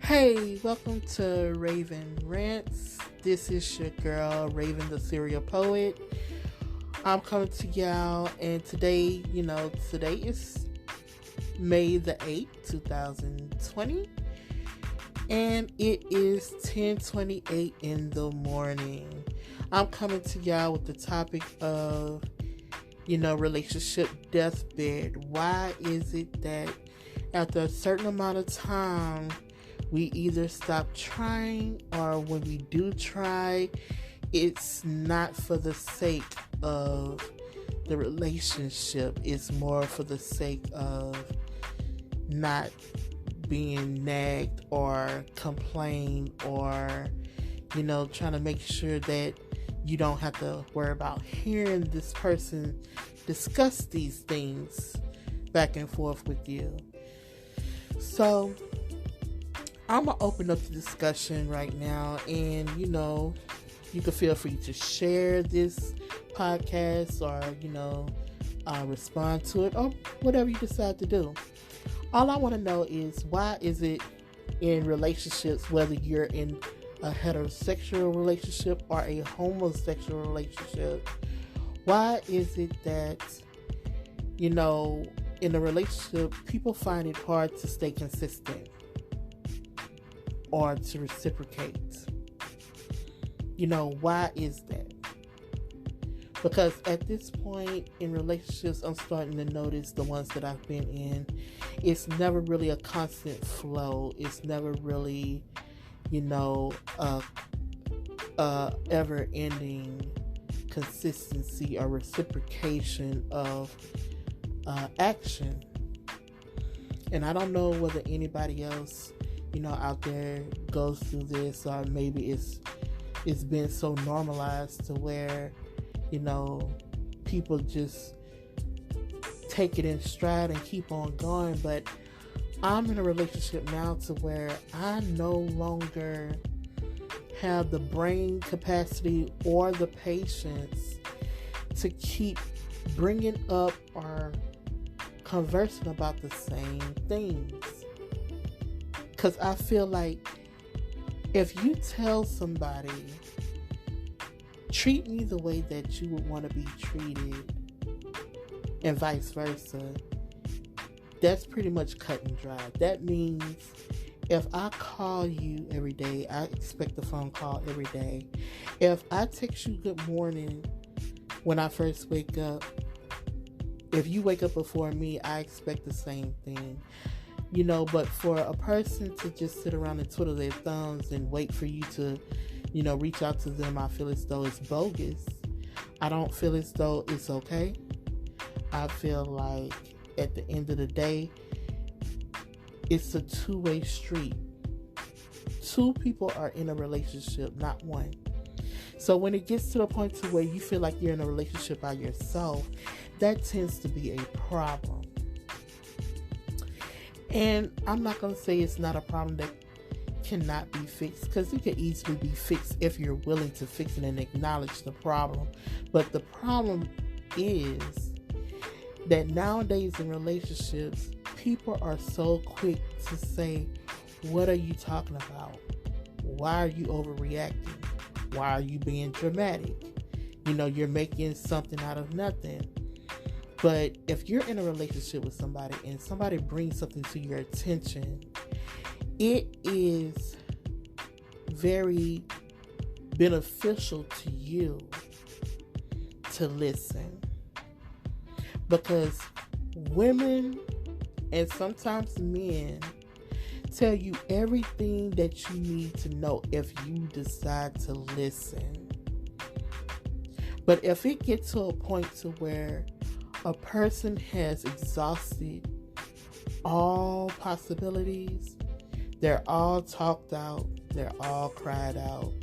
Hey, welcome to Raven Rants. This is your girl, Raven the Serial Poet. I'm coming to y'all, and today is May the 8th, 2020, and it is 10:28 in the morning. I'm coming to y'all with the topic of, relationship deathbed. Why is it that after a certain amount of time, we either stop trying, or when we do try, it's not for the sake of the relationship. It's more for the sake of not being nagged or complained, or, trying to make sure that you don't have to worry about hearing this person discuss these things back and forth with you. So I'm going to open up the discussion right now, and, you can feel free to share this podcast or, respond to it, or whatever you decide to do. All I want to know is, why is it in relationships, whether you're in a heterosexual relationship or a homosexual relationship, why is it that, in a relationship, people find it hard to stay consistent or to reciprocate? Why is that? Because at this point in relationships, I'm starting to notice, the ones that I've been in, it's never really a constant flow. It's never really, ever-ending consistency or reciprocation of action. And I don't know whether anybody else out there goes through this, or maybe it's been so normalized to where, people just take it in stride and keep on going. But I'm in a relationship now to where I no longer have the brain capacity or the patience to keep bringing up or conversing about the same things. Because I feel like if you tell somebody, treat me the way that you would want to be treated, and vice versa, that's pretty much cut and dry. That means if I call you every day, I expect a phone call every day. If I text you good morning when I first wake up, if you wake up before me, I expect the same thing. But for a person to just sit around and twiddle their thumbs and wait for you to, reach out to them, I feel as though it's bogus. I don't feel as though it's okay. I feel like at the end of the day, it's a two-way street. Two people are in a relationship, not one. So when it gets to the point to where you feel like you're in a relationship by yourself, that tends to be a problem. And I'm not going to say it's not a problem that cannot be fixed, because it can easily be fixed if you're willing to fix it and acknowledge the problem. But the problem is that nowadays in relationships, people are so quick to say, what are you talking about? Why are you overreacting? Why are you being dramatic? You're making something out of nothing. But if you're in a relationship with somebody and somebody brings something to your attention, it is very beneficial to you to listen. Because women, and sometimes men, tell you everything that you need to know if you decide to listen. But if it gets to a point to where a person has exhausted all possibilities, they're all talked out, they're all cried out,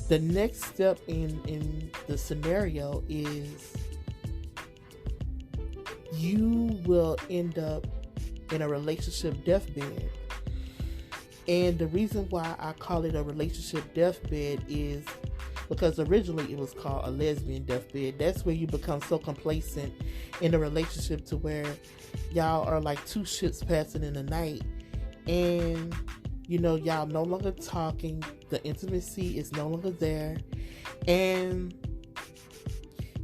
the next step in the scenario is you will end up in a relationship deathbed. And the reason why I call it a relationship deathbed is because originally it was called a lesbian deathbed. That's where you become so complacent in a relationship to where y'all are like two ships passing in the night, and Y'all no longer talking. The intimacy is no longer there. And,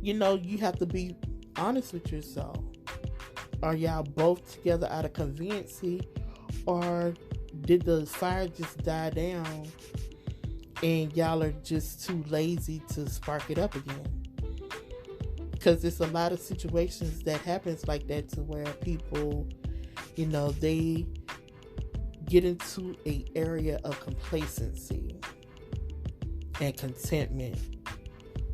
you have to be honest with yourself. Are y'all both together out of conveniency, or did the fire just die down and y'all are just too lazy to spark it up again? Because there's a lot of situations that happens like that, to where people, they get into a area of complacency and contentment.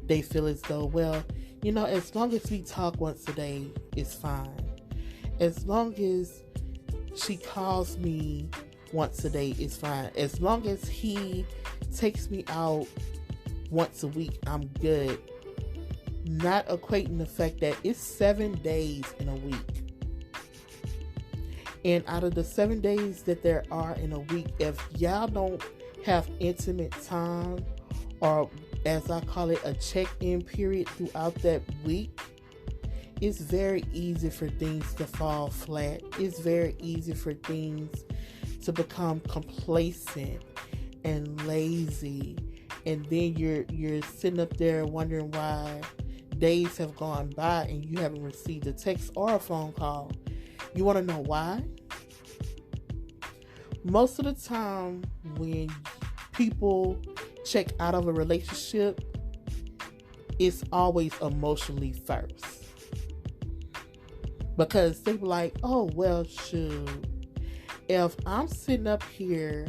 They feel as though, well, as long as we talk once a day, it's fine. As long as she calls me once a day, it's fine. As long as he takes me out once a week, I'm good. Not equating the fact that it's 7 days in a week. And out of the 7 days that there are in a week, if y'all don't have intimate time, or as I call it, a check-in period throughout that week, it's very easy for things to fall flat. It's very easy for things to become complacent and lazy. And then you're sitting up there wondering why days have gone by and you haven't received a text or a phone call. You want to know why? Most of the time when people check out of a relationship, it's always emotionally first. Because they be like, oh, well, shoot. If I'm sitting up here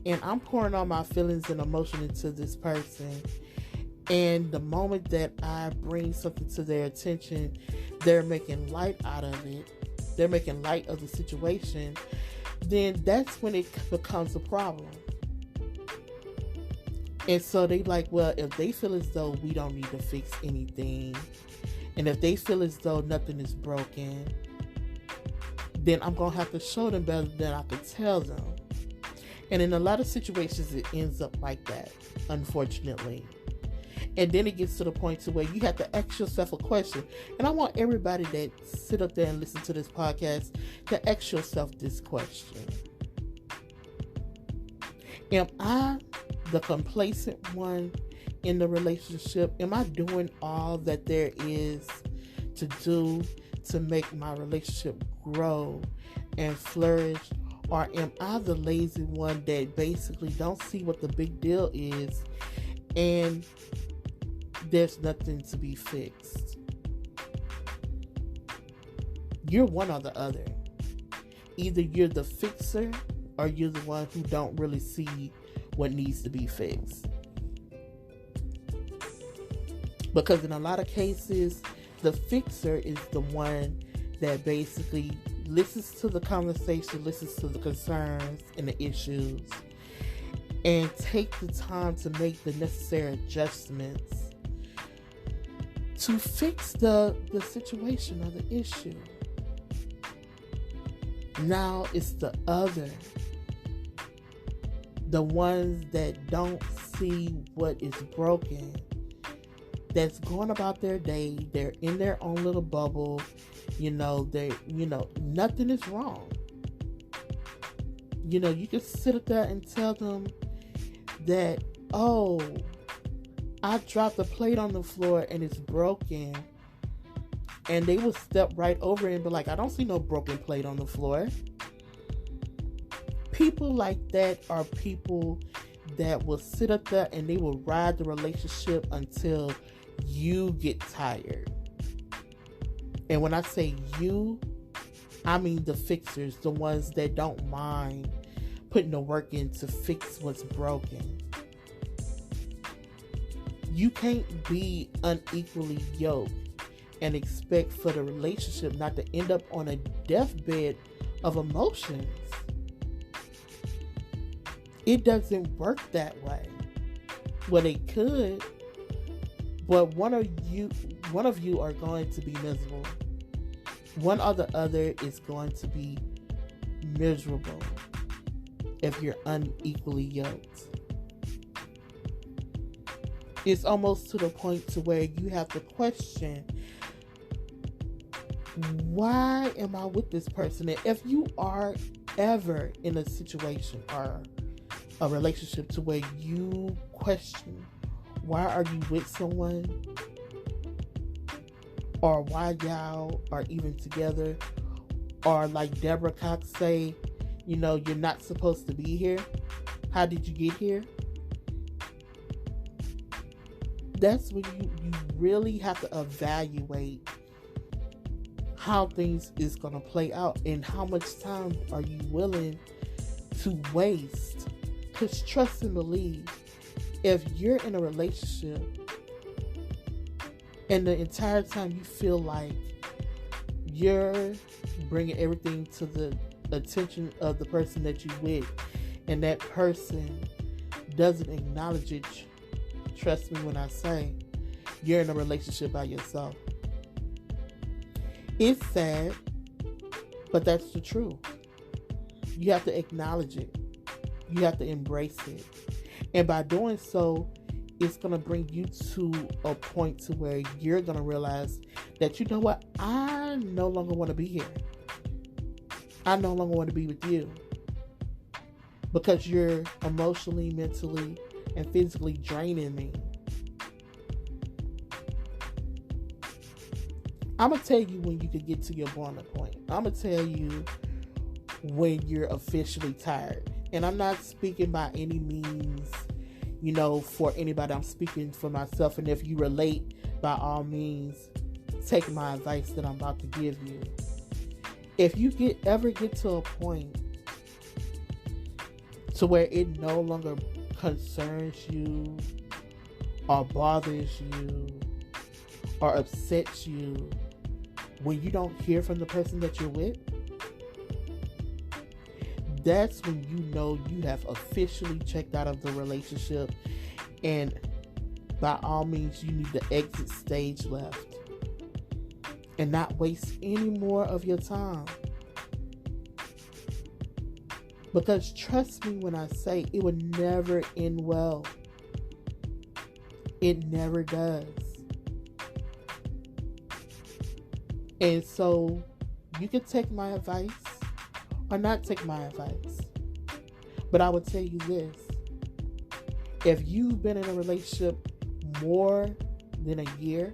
and I'm pouring all my feelings and emotion into this person, and the moment that I bring something to their attention, they're making light out of it, they're making light of the situation, then that's when it becomes a problem. And so they like, well, if they feel as though we don't need to fix anything, and if they feel as though nothing is broken, then I'm going to have to show them better than I could tell them. And in a lot of situations, it ends up like that, unfortunately. And then it gets to the point to where you have to ask yourself a question. And I want everybody that sit up there and listen to this podcast to ask yourself this question. Am I the complacent one in the relationship? Am I doing all that there is to do to make my relationship grow and flourish? Or am I the lazy one that basically don't see what the big deal is and there's nothing to be fixed? You're one or the other. Either you're the fixer or you're the one who don't really see what needs to be fixed. Because in a lot of cases, the fixer is the one that basically listens to the conversation, listens to the concerns and the issues, and take the time to make the necessary adjustments to fix the situation or the issue. Now it's the other, the ones that don't see what is broken, that's going about their day, they're in their own little bubble, nothing is wrong. You can sit up there and tell them that, oh, I dropped a plate on the floor and it's broken. And they will step right over it and be like, I don't see no broken plate on the floor. People like that are people that will sit up there and they will ride the relationship until you get tired. And when I say you, I mean the fixers, the ones that don't mind putting the work in to fix what's broken. You can't be unequally yoked and expect for the relationship not to end up on a deathbed of emotions. It doesn't work that way. Well, it could, but one of you are going to be miserable. One or the other is going to be miserable if you're unequally yoked. It's almost to the point to where you have to question, why am I with this person? And if you are ever in a situation or a relationship to where you question, why are you with someone, or why y'all are even together, or like Deborah Cox say, you're not supposed to be here. How did you get here? That's when you really have to evaluate how things is going to play out and how much time are you willing to waste. Because trust and believe, if you're in a relationship and the entire time you feel like you're bringing everything to the attention of the person that you with, and that person doesn't acknowledge it, trust me when I say you're in a relationship by yourself. It's sad, but that's the truth. You have to acknowledge it. You have to embrace it. And by doing so, it's going to bring you to a point to where you're going to realize that, you know what, I no longer want to be here. I no longer want to be with you. Because you're emotionally, mentally, and physically draining me. I'm going to tell you when you can get to your boiling point. I'm going to tell you when you're officially tired. And I'm not speaking by any means, for anybody. I'm speaking for myself. And if you relate, by all means, take my advice that I'm about to give you. If you ever get to a point to where it no longer concerns you or bothers you or upsets you when you don't hear from the person that you're with, that's when you know you have officially checked out of the relationship, and by all means you need the exit stage left and not waste any more of your time. Because trust me when I say it would never end well. It never does. And so you can take my advice or not take my advice. But I would tell you this. If you've been in a relationship more than a year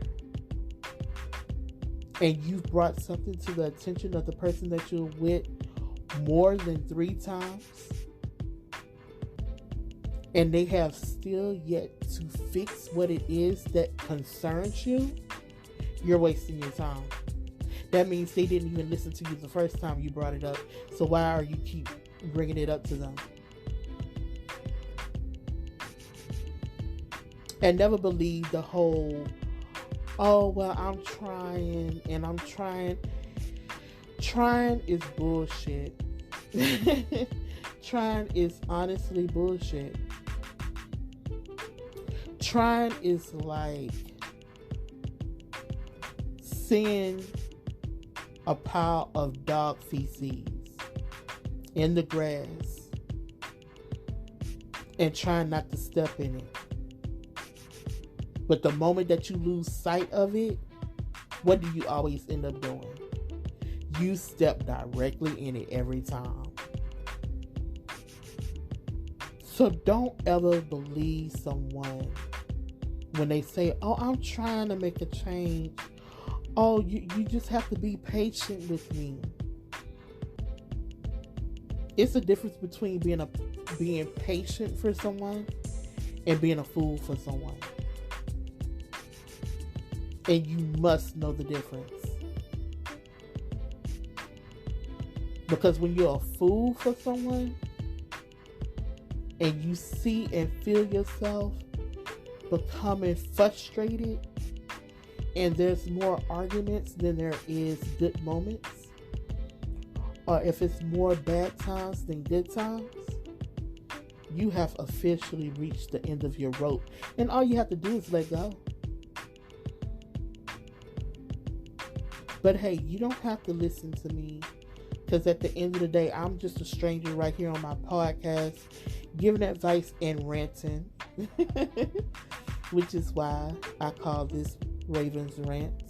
and you've brought something to the attention of the person that you're with more than 3 times, and they have still yet to fix what it is that concerns you, you're wasting your time. That means they didn't even listen to you the first time you brought it up. So why are you keep bringing it up to them? And never believe the whole, oh, well, I'm trying and I'm trying. Trying is bullshit. Trying is honestly bullshit. Trying is like seeing a pile of dog feces in the grass and trying not to step in it. But the moment that you lose sight of it, what do you always end up doing? You step directly in it every time. So don't ever believe someone when they say, oh, I'm trying to make a change. Oh, you just have to be patient with me. It's a difference between being patient for someone and being a fool for someone. And you must know the difference. Because when you're a fool for someone and you see and feel yourself becoming frustrated and there's more arguments than there is good moments, or if it's more bad times than good times, you have officially reached the end of your rope. And all you have to do is let go. But hey, you don't have to listen to me, because at the end of the day, I'm just a stranger right here on my podcast, giving advice and ranting, which is why I call this Raven Rants.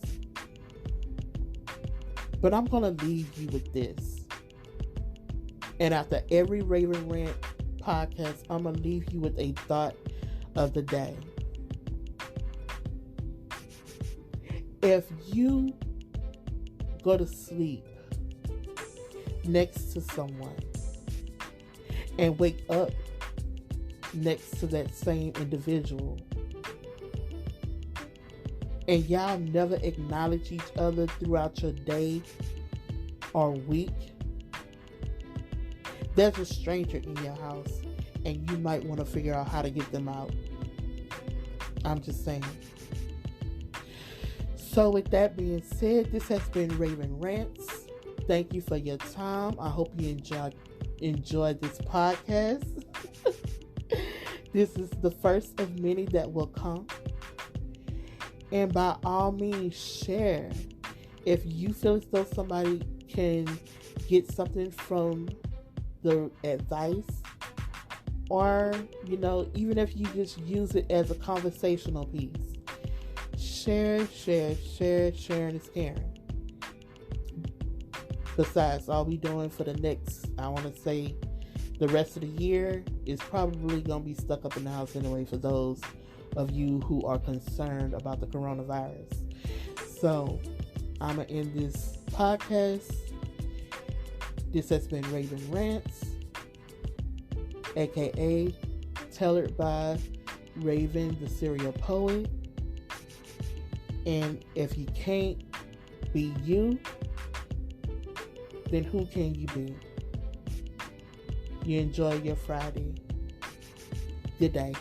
But I'm going to leave you with this. And after every Raven Rant, podcast, I'm going to leave you with a thought of the day. If you go to sleep next to someone and wake up next to that same individual, and y'all never acknowledge each other throughout your day or week, there's a stranger in your house and you might want to figure out how to get them out. I'm just saying. So with that being said, this has been Raven Rants. Thank you for your time. I hope you enjoyed this podcast. This is the first of many that will come. And by all means, share. If you feel as though somebody can get something from the advice, or, even if you just use it as a conversational piece, share. Sharing is caring. Besides, all we doing for the next, I want to say, the rest of the year is probably going to be stuck up in the house anyway for those of you who are concerned about the coronavirus. So, I'm going to end this podcast. This has been Raven Rants, aka tailored by Raven the Serial Poet. And if you can't be you, then who can you be? You enjoy your Friday. Good day.